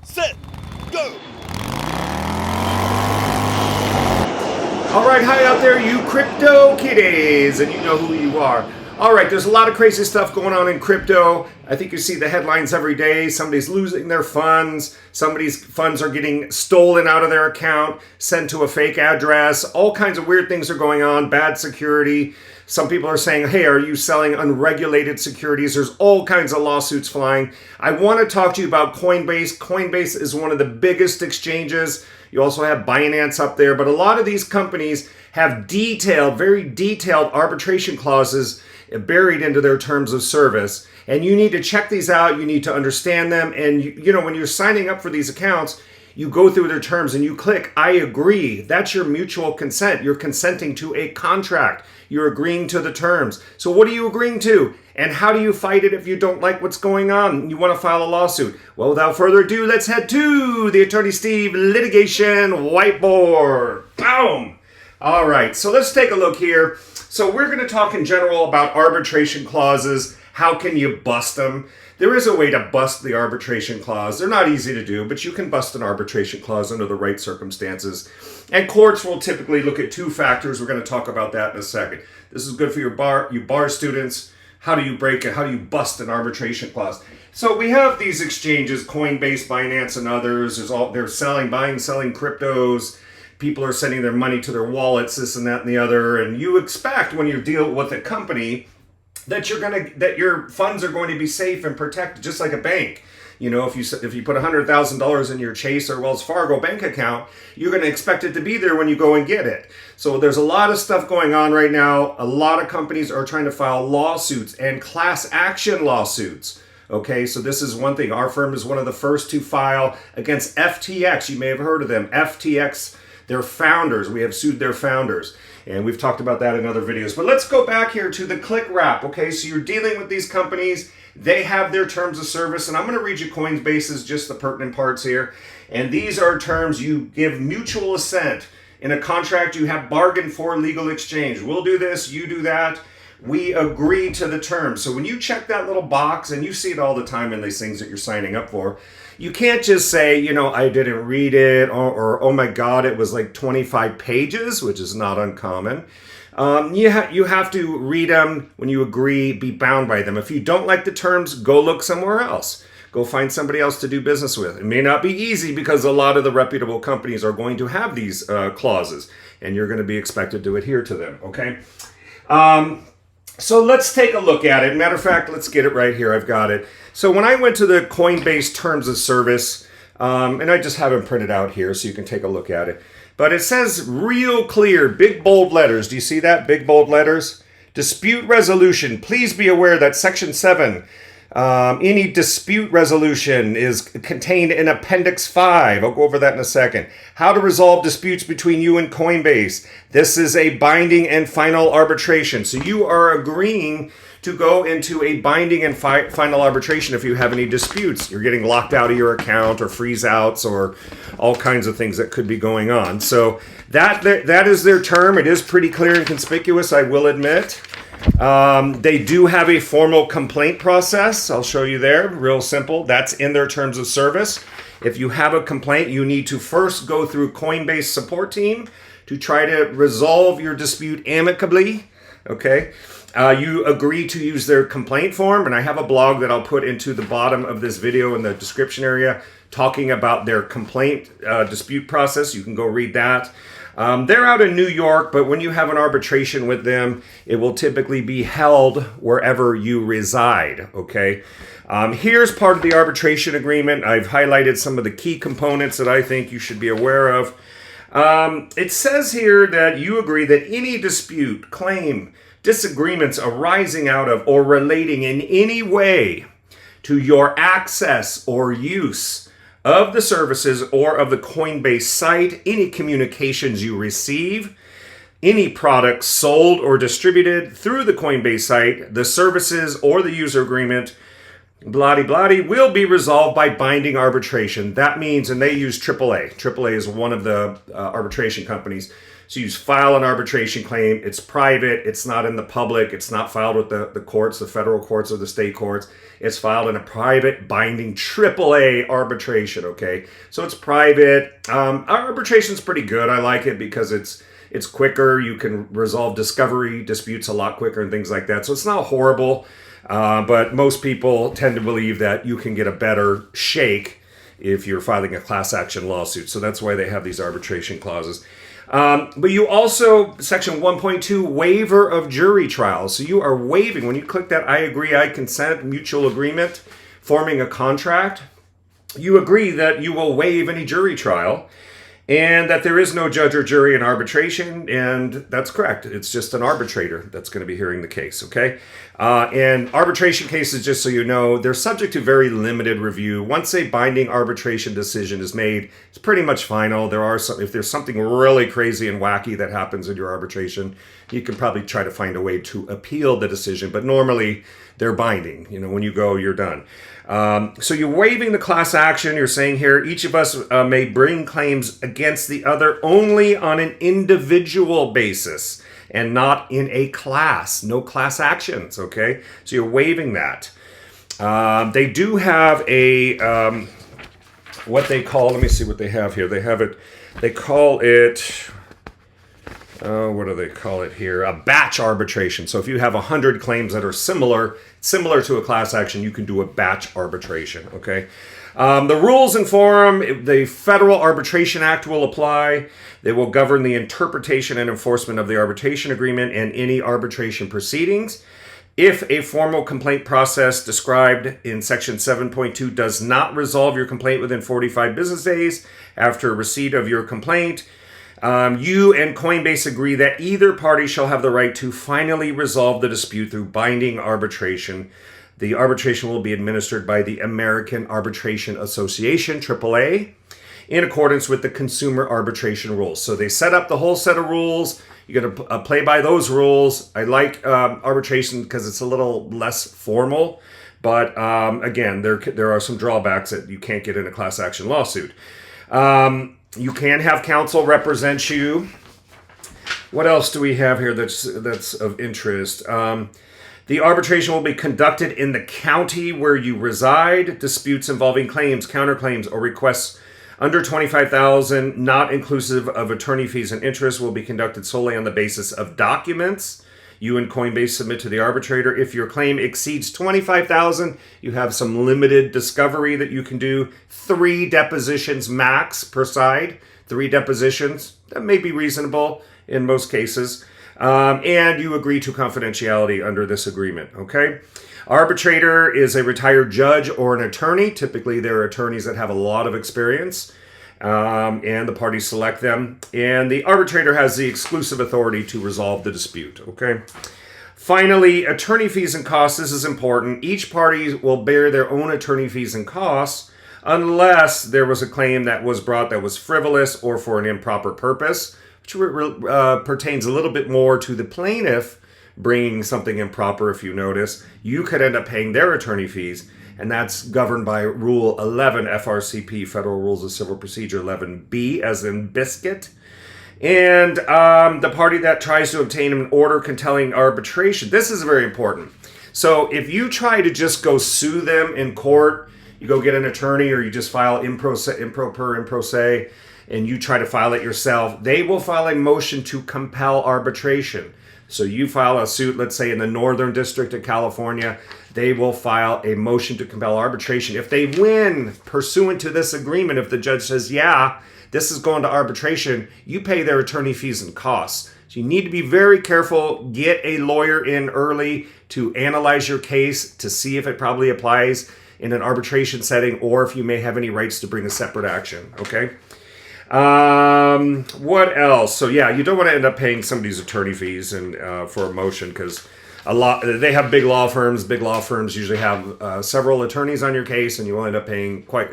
set, go! Alright, hi out there, you crypto kiddies, and you know who you are. Alright, there's a lot of crazy stuff going on in crypto. I think you see the headlines every day. Somebody's losing their funds. Somebody's funds are getting stolen out of their account, sent to a fake address. All kinds of weird things are going on, bad security. Some people are saying, hey, are you selling unregulated securities? There's all kinds of lawsuits flying. I want to talk to you about Coinbase. Coinbase is one of the biggest exchanges. You also have Binance up there, but a lot of these companies have very detailed arbitration clauses buried into their terms of service. And you need to check these out. You need to understand them. And you know, when you're signing up for these accounts, you go through their terms and you click, I agree. That's your mutual consent. You're consenting to a contract. You're agreeing to the terms. So what are you agreeing to? And how do you fight it if you don't like what's going on? You want to file a lawsuit. Well, without further ado, let's head to the Attorney Steve litigation whiteboard. Boom! All right, so let's take a look here. So we're going to talk in general about arbitration clauses. How can you bust them? There is a way to bust the arbitration clause. They're not easy to do, but you can bust an arbitration clause under the right circumstances. And courts will typically look at two factors. We're going to talk about that in a second. This is good for you bar students. How do you break it? How do you bust an arbitration clause? So we have these exchanges, Coinbase, Binance, and others. They're buying, selling cryptos. People are sending their money to their wallets, this and that and the other. And you expect when you deal with a company that your funds are going to be safe and protected, just like a bank. You know, if you put $100,000 in your Chase or Wells Fargo bank account, you're going to expect it to be there when you go and get it. So there's a lot of stuff going on right now. A lot of companies are trying to file lawsuits and class action lawsuits. Okay, so this is one thing. Our firm is one of the first to file against FTX. You may have heard of them. FTX, their founders. We have sued their founders. And we've talked about that in other videos. But let's go back here to the click wrap. Okay, so you're dealing with these companies. They have their terms of service. And I'm going to read you Coinbase's, just the pertinent parts here. And these are terms you give mutual assent. In a contract, you have bargained for legal exchange. We'll do this, you do that. We agree to the terms. So when you check that little box, and you see it all the time in these things that you're signing up for, you can't just say, you know, I didn't read it, or oh my God, it was like 25 pages, which is not uncommon. You have to read them. When you agree, be bound by them. If you don't like the terms, go look somewhere else. Go find somebody else to do business with. It may not be easy because a lot of the reputable companies are going to have these clauses, and you're going to be expected to adhere to them, okay? So let's take a look at it. Matter of fact, let's get it right here. I've got it. So when I went to the Coinbase Terms of Service, and I just have them printed out here so you can take a look at it. But it says real clear, big bold letters. Do you see that? Big bold letters. Dispute resolution. Please be aware that Section 7, any dispute resolution is contained in Appendix 5. I'll go over that in a second. How to resolve disputes between you and Coinbase. This is a binding and final arbitration. So you are agreeing to go into a binding and final arbitration if you have any disputes. You're getting locked out of your account or freeze outs or all kinds of things that could be going on. So that is their term. It is pretty clear and conspicuous, I will admit. They do have a formal complaint process. I'll show you there. Real simple. That's in their terms of service. If you have a complaint, you need to first go through Coinbase support team to try to resolve your dispute amicably. Okay. You agree to use their complaint form, and I have a blog that I'll put into the bottom of this video in the description area talking about their complaint dispute process. You can go read that. They're out in New York, but when you have an arbitration with them, it will typically be held wherever you reside, okay? Here's part of the arbitration agreement. I've highlighted some of the key components that I think you should be aware of. It says here that you agree that any dispute, claim, disagreements arising out of or relating in any way to your access or use of the services or of the Coinbase site, any communications you receive, any products sold or distributed through the Coinbase site, the services or the user agreement, bloody will be resolved by binding arbitration. That means, and they use AAA. AAA is one of the arbitration companies. So you file an arbitration claim. It's private. It's not in the public. It's not filed with the courts, the federal courts or the state courts. It's filed in a private binding AAA arbitration, okay? So it's private. Our arbitration's pretty good. I like it because it's quicker. You can resolve discovery disputes a lot quicker and things like that. So it's not horrible, but most people tend to believe that you can get a better shake if you're filing a class action lawsuit. So that's why they have these arbitration clauses. But you also, section 1.2, waiver of jury trials. So you are waiving, when you click that I agree, I consent, mutual agreement, forming a contract, you agree that you will waive any jury trial and that there is no judge or jury in arbitration, and that's correct. It's just an arbitrator that's going to be hearing the case, okay? And arbitration cases, just so you know, they're subject to very limited review. Once a binding arbitration decision is made, it's pretty much final. If there's something really crazy and wacky that happens in your arbitration, you can probably try to find a way to appeal the decision, but normally they're binding. You know, when you go, you're done. So you're waiving the class action. You're saying here, each of us may bring claims against the other only on an individual basis and not in a class. No class actions, okay? So you're waiving that. They do have a, what they call, let me see what they have here. They call it, what do they call it here? A batch arbitration. So if you have 100 claims that are similar to a class action, you can do a batch arbitration, okay? The rules and forum, the Federal Arbitration Act will apply. They will govern the interpretation and enforcement of the arbitration agreement and any arbitration proceedings. If a formal complaint process described in Section 7.2 does not resolve your complaint within 45 business days after receipt of your complaint, you and Coinbase agree that either party shall have the right to finally resolve the dispute through binding arbitration. The arbitration will be administered by the American Arbitration Association, AAA, in accordance with the consumer arbitration rules. So they set up the whole set of rules. You're going to play by those rules. I like arbitration because it's a little less formal. But again, there are some drawbacks that you can't get in a class action lawsuit. You can have counsel represent you. What else do we have here that's of interest? The arbitration will be conducted in the county where you reside. Disputes involving claims, counterclaims, or requests under $25,000, not inclusive of attorney fees and interest, will be conducted solely on the basis of documents you and Coinbase submit to the arbitrator. If your claim exceeds $25,000, you have some limited discovery that you can do. 3 depositions max per side. 3 depositions. That may be reasonable in most cases. And you agree to confidentiality under this agreement, okay? Arbitrator is a retired judge or an attorney. Typically, they're attorneys that have a lot of experience, and the parties select them. And the arbitrator has the exclusive authority to resolve the dispute, okay? Finally, attorney fees and costs. This is important. Each party will bear their own attorney fees and costs unless there was a claim that was brought that was frivolous or for an improper purpose, which pertains a little bit more to the plaintiff bringing something improper. If you notice, you could end up paying their attorney fees, and that's governed by Rule 11 FRCP, Federal Rules of Civil Procedure 11B, as in biscuit. And the party that tries to obtain an order compelling arbitration. This is very important. So if you try to just go sue them in court, you go get an attorney, or you just file impro se, and you try to file it yourself, they will file a motion to compel arbitration. So you file a suit, let's say in the Northern District of California, they will file a motion to compel arbitration. If they win pursuant to this agreement, if the judge says, yeah, this is going to arbitration, you pay their attorney fees and costs. So you need to be very careful. Get a lawyer in early to analyze your case to see if it probably applies in an arbitration setting, or if you may have any rights to bring a separate action, okay? What else? So yeah, you don't want to end up paying somebody's attorney fees and for a motion, because they have big law firms. Big law firms usually have several attorneys on your case, and you will end up paying quite,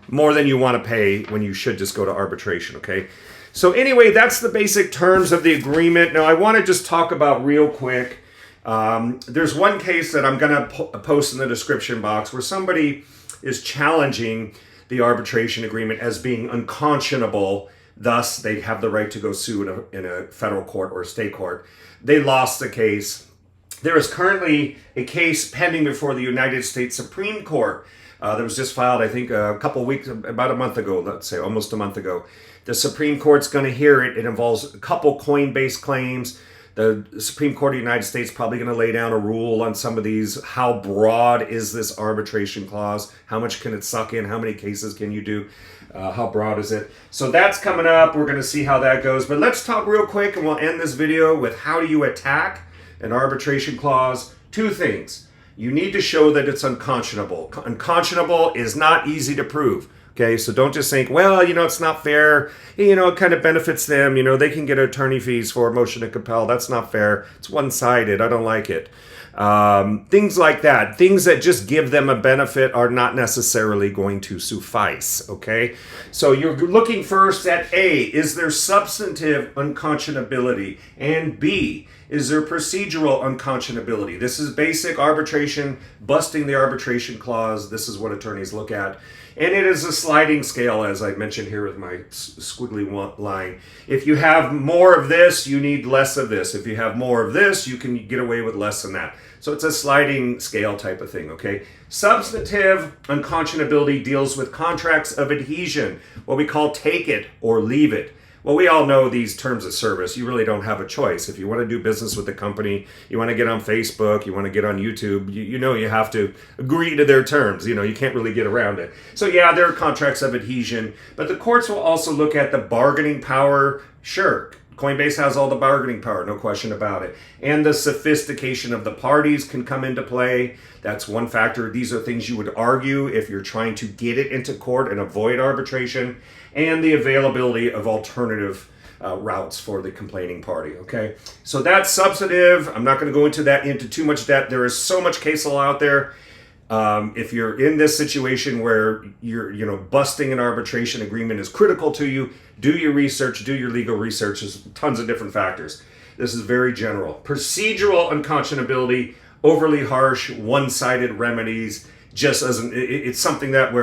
more than you want to pay when you should just go to arbitration, okay? So anyway, that's the basic terms of the agreement. Now I want to just talk about real quick. There's one case that I'm going to post in the description box where somebody is challenging the arbitration agreement as being unconscionable Thus, they have the right to go sue in a federal court or state court. They lost the case. There is currently a case pending before the United States Supreme Court that was just filed, I think, a couple of weeks, about a month ago, let's say, almost a month ago. The Supreme Court's going to hear it. It involves a couple Coinbase claims. The Supreme Court of the United States probably going to lay down a rule on some of these. How broad is this arbitration clause? How much can it suck in? How many cases can you do? How broad is it? So that's coming up. We're going to see how that goes. But let's talk real quick, and we'll end this video with how do you attack an arbitration clause. Two things. You need to show that it's unconscionable. Unconscionable is not easy to prove. Okay, so don't just think, well, it's not fair. It kind of benefits them. They can get attorney fees for a motion to compel. That's not fair. It's one-sided. I don't like it. Things like that. Things that just give them a benefit are not necessarily going to suffice. Okay, so you're looking first at A, is there substantive unconscionability? And B, is there procedural unconscionability? This is basic arbitration, busting the arbitration clause. This is what attorneys look at. And it is a sliding scale, as I mentioned here with my squiggly line. If you have more of this, you need less of this. If you have more of this, you can get away with less than that. So it's a sliding scale type of thing, okay? Substantive unconscionability deals with contracts of adhesion, what we call take it or leave it. Well, we all know these terms of service. You really don't have a choice. If you want to do business with the company, you want to get on Facebook, you want to get on YouTube, you have to agree to their terms. You can't really get around it. So yeah, there are contracts of adhesion, but the courts will also look at the bargaining power. Sure, Coinbase has all the bargaining power, no question about it. And the sophistication of the parties can come into play. That's one factor. These are things you would argue if you're trying to get it into court and avoid arbitration. And the availability of alternative routes for the complaining party, okay? So that's substantive. I'm not going to go into too much depth. There is so much case law out there. If you're in this situation where you're busting an arbitration agreement is critical to you, do your research, do your legal research. There's tons of different factors. This is very general. Procedural unconscionability, overly harsh, one-sided remedies, just it's something that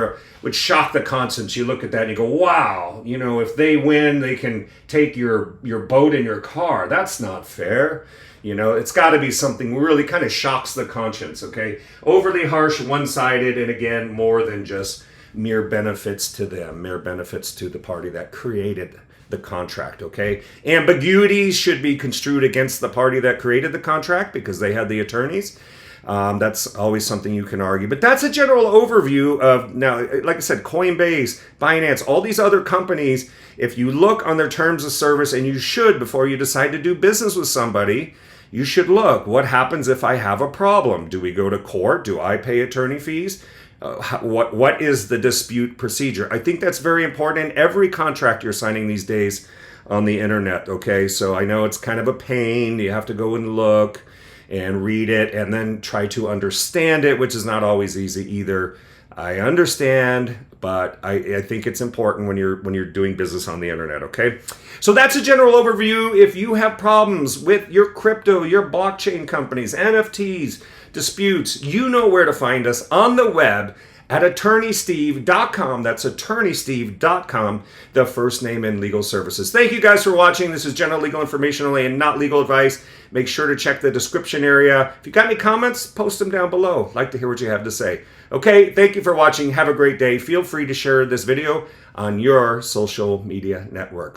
would shock the conscience. You look at that and you go, wow, if they win, they can take your boat and your car. That's not fair. It's got to be something really kind of shocks the conscience, okay? Overly harsh, one-sided, and again, more than just mere benefits to them, mere benefits to the party that created the contract, okay? Ambiguities should be construed against the party that created the contract because they had the attorneys. That's always something you can argue. But that's a general overview of, now, like I said, Coinbase, Binance, all these other companies, if you look on their terms of service, and you should before you decide to do business with somebody, you should look, what happens if I have a problem? Do we go to court? Do I pay attorney fees? What is the dispute procedure? I think that's very important in every contract you're signing these days on the internet, okay? So I know it's kind of a pain. You have to go and look and read it and then try to understand it, which is not always easy either. I understand, but I think it's important when you're doing business on the internet, okay? So that's a general overview. If you have problems with your crypto, your blockchain companies, NFTs, disputes, you know where to find us on the web at attorneysteve.com. That's attorneysteve.com, the first name in legal services. Thank you guys for watching. This is general legal information only and not legal advice. Make sure to check the description area. If you got any comments, post them down below. I'd like to hear what you have to say. Okay, thank you for watching. Have a great day. Feel free to share this video on your social media networks.